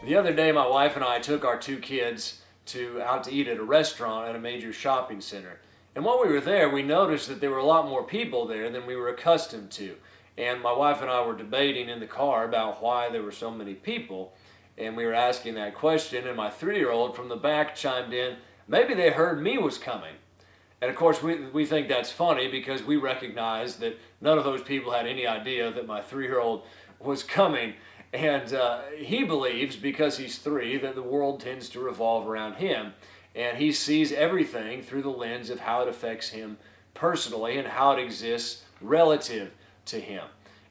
The other day, my wife and I took our two kids out to eat at a restaurant at a major shopping center. And while we were there, we noticed that there were a lot more people there than we were accustomed to. And my wife and I were debating in the car about why there were so many people. And we were asking that question, and my 3-year-old from the back chimed in, maybe they heard me was coming. And of course, we think that's funny because we recognize that none of those people had any idea that my 3-year-old was coming. And he believes, because he's 3, that the world tends to revolve around him. And he sees everything through the lens of how it affects him personally and how it exists relative to him.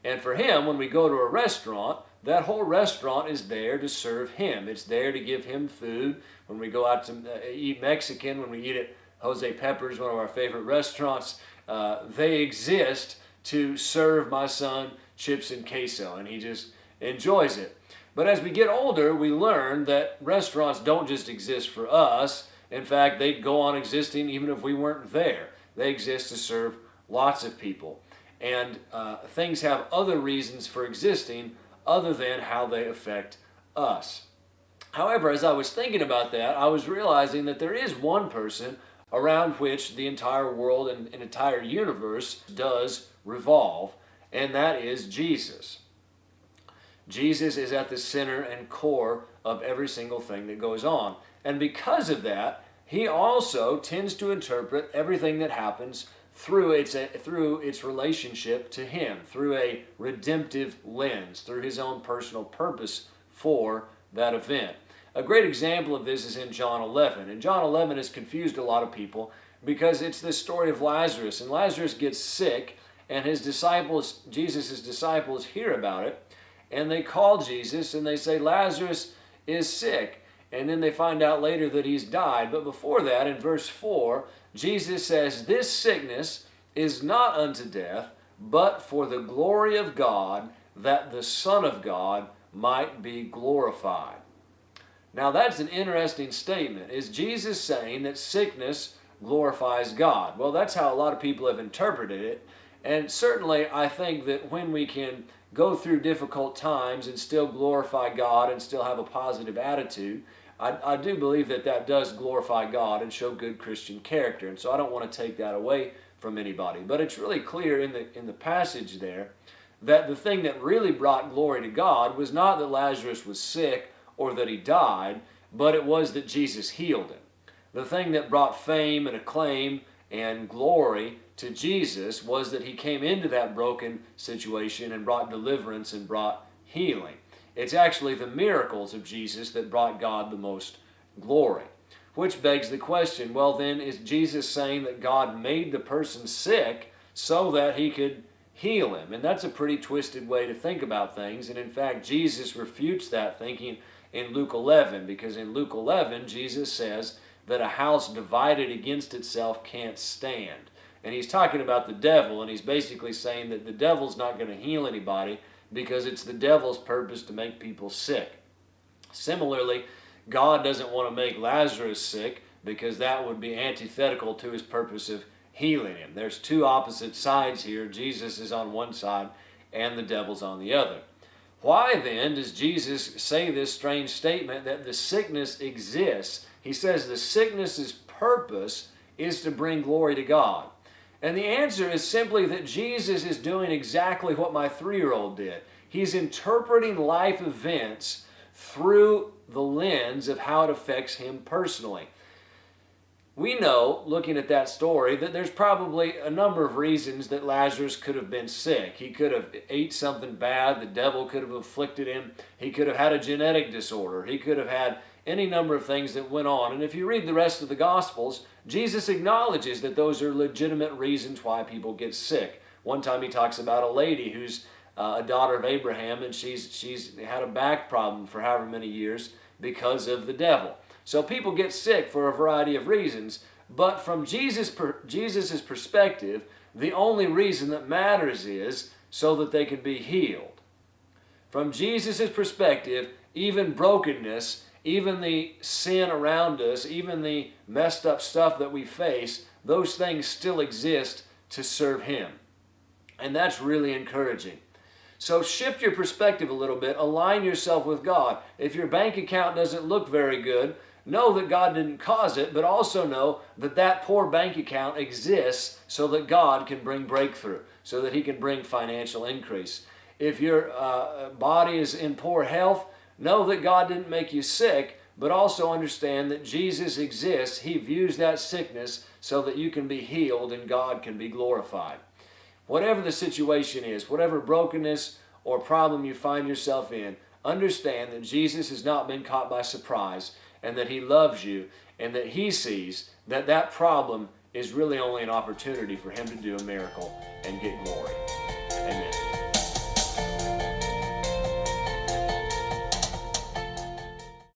And for him, when we go to a restaurant, that whole restaurant is there to serve him. It's there to give him food. When we go out to eat Mexican, when we eat at Jose Pepper's, one of our favorite restaurants, they exist to serve my son chips and queso, and he just enjoys it. But as we get older, we learn that restaurants don't just exist for us. In fact, they'd go on existing even if we weren't there. They exist to serve lots of people. And things have other reasons for existing other than how they affect us. However, as I was thinking about that, I was realizing that there is one person around which the entire world and entire universe does revolve, and that is Jesus. Jesus is at the center and core of every single thing that goes on. And because of that, he also tends to interpret everything that happens through its relationship to him, through a redemptive lens, through his own personal purpose for that event. A great example of this is in John 11. And John 11 has confused a lot of people because it's this story of Lazarus. And Lazarus gets sick, and Jesus' disciples hear about it. And they call Jesus and they say, Lazarus is sick. And then they find out later that he's died. But before that, in verse 4, Jesus says, this sickness is not unto death, but for the glory of God, that the Son of God might be glorified. Now that's an interesting statement. Is Jesus saying that sickness glorifies God? Well, that's how a lot of people have interpreted it. And certainly I think that when we can go through difficult times and still glorify God and still have a positive attitude, I do believe that that does glorify God and show good Christian character. And so I don't want to take that away from anybody. But it's really clear in the passage there that the thing that really brought glory to God was not that Lazarus was sick or that he died, but it was that Jesus healed him. The thing that brought fame and acclaim and glory to Jesus was that he came into that broken situation and brought deliverance and brought healing. It's actually the miracles of Jesus that brought God the most glory. Which begs the question, well then, is Jesus saying that God made the person sick so that he could heal him? And that's a pretty twisted way to think about things. And in fact, Jesus refutes that thinking in Luke 11, because in Luke 11, Jesus says that a house divided against itself can't stand. And he's talking about the devil, and he's basically saying that the devil's not going to heal anybody because it's the devil's purpose to make people sick. Similarly, God doesn't want to make Lazarus sick because that would be antithetical to his purpose of healing him. There's two opposite sides here. Jesus is on one side and the devil's on the other. Why then does Jesus say this strange statement that the sickness exists? He says the sickness's purpose is to bring glory to God. And the answer is simply that Jesus is doing exactly what my 3-year-old did. He's interpreting life events through the lens of how it affects him personally. We know, looking at that story, that there's probably a number of reasons that Lazarus could have been sick. He could have ate something bad. The devil could have afflicted him. He could have had a genetic disorder. He could have had any number of things that went on. And if you read the rest of the Gospels, Jesus acknowledges that those are legitimate reasons why people get sick. One time he talks about a lady who's a daughter of Abraham, and she's had a back problem for however many years because of the devil. So people get sick for a variety of reasons, but from Jesus' perspective, the only reason that matters is so that they can be healed. From Jesus' perspective, even brokenness, even the sin around us, even the messed up stuff that we face, those things still exist to serve him. And that's really encouraging. So shift your perspective a little bit. Align yourself with God. If your bank account doesn't look very good, know that God didn't cause it, but also know that that poor bank account exists so that God can bring breakthrough, so that He can bring financial increase. If your body is in poor health, know that God didn't make you sick, but also understand that Jesus exists. He views that sickness so that you can be healed and God can be glorified. Whatever the situation is, whatever brokenness or problem you find yourself in, understand that Jesus has not been caught by surprise and that He loves you and that He sees that that problem is really only an opportunity for Him to do a miracle and get glory.